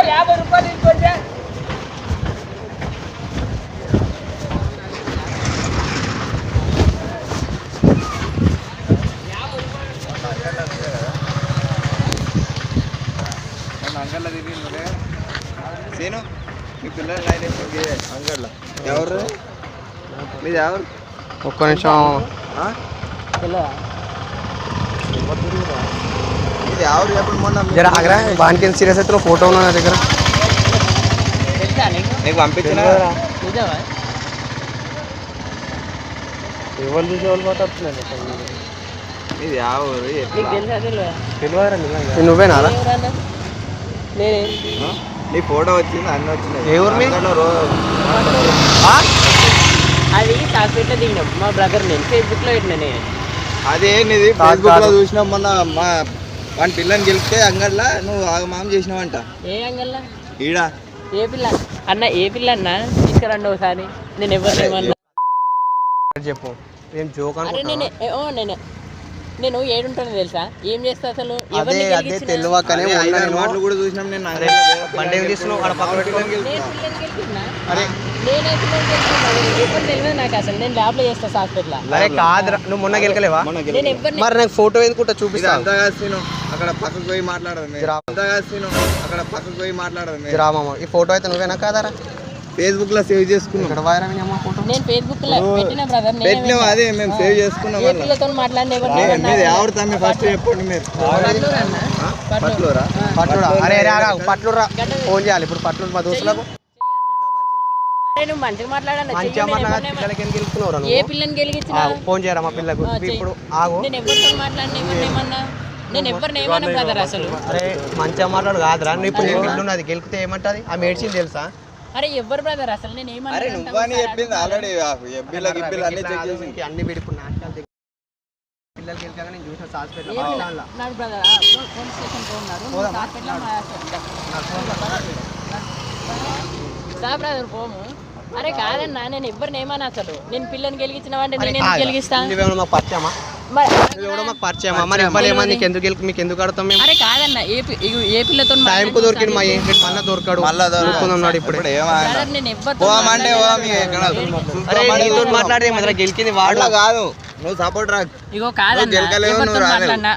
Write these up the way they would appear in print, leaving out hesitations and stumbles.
50 రూపాయలు ఇంకొంచెం అంగళ్ళ తిరిగి సేను మీ పిల్లలు లైన్ అంగళ్ళ ఎవరు మీది ఎవరు ఒక్క నిమిషం ఇది ఎవరు ఎప్పుడు మొన్న జర ఆగరా వానికి సీరియస్ అయితే ఫోటో ఉన్నా నా దగ్గర నీకు పంపించిన ఎవరు చూసే వాళ్ళు మాట్లాడుతున్నాను ఇది ఎవరు నువ్వేనా నీ ఫోటో వచ్చింది అన్నీ వచ్చినాయి ఏ ఊరు మీ? అది కాకపోతే దిగినాం మా బ్రదర్ నేను ఫేస్బుక్లో పెట్టినా నేను అదే నీది ఫేస్బుక్ లో చూసినాం మొన్న మా వాని పిల్లని గెలిస్తే అంగడ్లా నువ్వు ఆగమాం చేసినావంట ఏ అంగల్లా ఈడా ఏ పిల్ల అన్న ఏ పిల్ల అన్న తీసుకురండి ఒకసారి నేను ఎవరినేమన్నా చెప్పు ఏం జోక్ అరే నేను ఏడుంటాను తెలుసా ఏం చేస్తా అసలు అదే అదే తెలియకనే మాటలు కూడా చూసినాం నేను బండి తీసుకున్నావు అక్కడ పక్కన పెట్టుకొని అరే తెలియదు నాకు అసలు నేను ల్యాబ్లో చేస్తా హాస్పిటల్ అరే కాదురా నువ్వు మొన్న గెలకలేవా నేను ఎవరిని మరి నాకు ఫోటో ఎందుకుంటా చూపిస్తా అంతగా సీను అక్కడ పక్కకు పోయి మాట్లాడదు అంతగా సీను అక్కడ పక్కకు పోయి మాట్లాడదు రామమ్మ ఈ ఫోటో అయితే నువ్వేనా కాదారా ఫేస్బుక్ లో సేవ్ చేసుకున్నాం ఇక్కడ వైరా ఫోటో నేను ఫేస్బుక్ లో పెట్టిన బ్రదర్ పెట్టినాం అదే మేము సేవ్ చేసుకున్నాం ఏ పిల్లతో మాట్లాడిన మీరు ఎవరు తమ్మి ఫస్ట్ చెప్పండి మీరు పట్లూరా పట్లురా అరే అరే ఆగా పట్లురా ఫోన్ చేయాలి ఇప్పుడు పట్లు మా దోస్తులకు నువ్వు మంచిగా మాట్లాడాను మంచిగా మాట్లాడాలి పిల్లలకి ఎందుకు గెలుపుతున్నావు ఏ పిల్లని గెలిగించిన ఫోన్ చేయరా మా పిల్లకు ఇప్పుడు ఆగు నేను ఎవరితో మాట్లాడిన ఎవరినేమన్నా నేను ఎవరిని ఏమన్నా బ్రదర్ అసలు అరే మంచిగా మాట్లాడు కాదురా నువ్వు ఇప్పుడు నీ పిల్లు ఉన్నది గెలిపితే ఏమంటది ఆ మెడిసిన్ తెలుసా అరే ఎవరు బ్రదర్ అసలు నేను ఏమన్నా అరే నువ్వని చెప్పింది ఆల్రెడీ ఎబ్బిలకి అన్ని చెక్ చేసి అన్ని పెట్టుకున్నా పిల్లలకి వెళ్తాగా నేను చూసిన హాస్పిటల్ నాకు బ్రదర్ పోలీస్ స్టేషన్ పోన్నారు హాస్పిటల్ బ్రదర్ పోము అరే కాదన్నా నేను ఎవరిని ఏమన్నా అసలు నేను పిల్లని గెలిగించిన అంటే నేను ఎందుకు గెలిగిస్తా నువ్వేమో మాకు పరిచయమా నువ్వు మాకు పరిచయమా మరి ఇవ్వలేమా నీకు ఎందుకు మీకు ఎందుకు ఆడతాం మేము అరే కాదన్న ఏ పిల్లతో టైంకు దొరికింది మా ఏంటి మళ్ళీ దొరకడు మళ్ళా దొరుకుతున్నాడు ఇప్పుడు నేను ఎవరితో పోమంటే అరే నీతో మాట్లాడే మొదల గెలిచింది వాడు కాదు నువ్వు సపోర్ట్ రా ఇగో కాదన్నా ఎవరితో మాట్లాడినా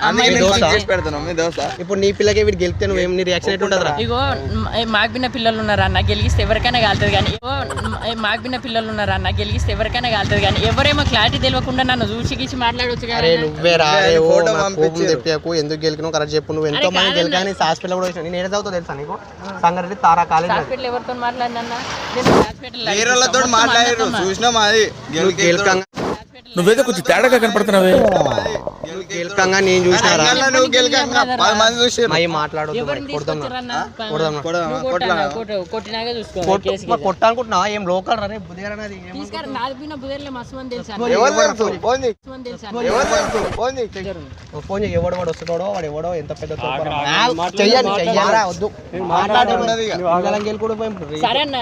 ఇప్పుడు నీ పిల్లకి వీడు గెలిస్తే నువ్వేం నీ రియాక్షన్ ఎట్టు ఉంటుందిరా ఇగో మాగిన పిల్లలు ఉన్నారా అన్న గెలిగిస్తే ఎవరికైనా కాలుతుంది కానీ మాగిన పిల్లలు ఉన్నారా అన్న గెలిగిస్తే ఎవరికైనా కాలుతుంది కానీ ఎవరేమో క్లారిటీ తెలియకుండా నన్ను చూసి గీసి మాట్లాడవచ్చు అరే నువ్వే రా కోపం తెప్పాకు ఎందుకు గెలికినావు కరెక్ట్ చెప్పు నువ్వు ఎంతో మంది గెలికాని హాస్పిటల్ కూడా వచ్చినా నేను ఏదో చదువుతా తెలుసా నీకు సంగారెడ్డి తారా కాలేజ్ హాస్పిటల్ ఎవరితో మాట్లాడినా వేరేతో మాట్లాడారు చూసినాం అది గెలుకంగా నువ్వేదో కొంచెం తేడాగా కనపడుతున్నావే గెలుకంగా నేను చూసినారా నువ్వు గెలికంగా 10 మంది చూసారు మై మాట్లాడొద్దు కొట్టినాగా చూసుకో కొట్టాలనుకుంటున్నావా ఏం లోకల్ రే బుదేరనది తీసుకురా నాది పోయిన బుదేర్లే మస్తు మంది తెలుసా ఫోన్ చేయి ఎవడు వాడు వస్తున్నాడో వాడు ఎవడో ఎంత పెద్ద చెయ్యండి చెయ్యారా వద్దు మాట్లాడేది గెలుకుడు సరే అన్న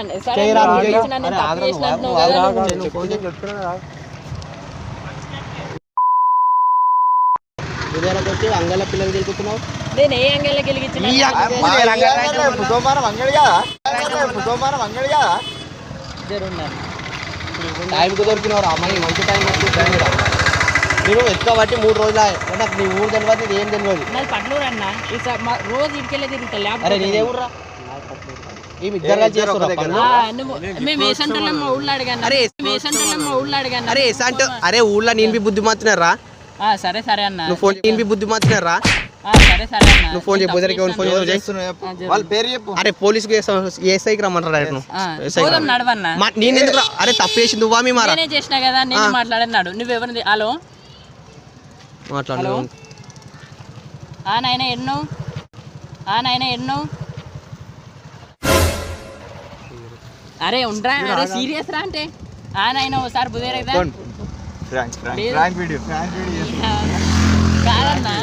ఉదయానికి వచ్చి అంగళ్ళ పిల్లలు గెలుపుతున్నావు నేను ఏ అంగళ్ళ గెలిగించిన టైంకి దొరికినవారు అమ్మాయి మంచి టైం వచ్చి నేను ఎక్కువ బట్టి 3 రోజులు నాకు నీ ఊరు తెలియదు ఇది ఏం తెలియదు నాది పట్లూరు అన్న రోజు ఇటుకెళ్ళి తిరుగుతా అరే నీదే ఊర్రా మేము ఇద్దరు మేము ఏ సెంటర్లో మా ఊళ్ళో అడిగాను అరే ఏ సెంటర్లో మా ఊళ్ళో అడిగాను అరే అరే ఊళ్ళో నేను బుద్ధి మాత్రరా సరే సరే అన్న నువ్వు ఫోన్ నేను బుద్ధి మాత్రరా సరే సరే అన్న నువ్వు ఫోన్ చెప్పు ఫోన్ వాళ్ళ పేరు చెప్పు అరే పోలీసుకి ఏసైకి రమ్మంటారు నడవన్నా నేను ఎందుకు అరే తప్పు చేసింది నువ్వా మీ మారా నేనే చేసినా కదా నేను మాట్లాడన్నాడు నువ్వెవరిది హలో మాట్లాడు నాయన ఎన్నో అరే ఉండరా అరే సీరియస్ రా అంటే నాయన ఒకసారి బుదేరా కాదన్నా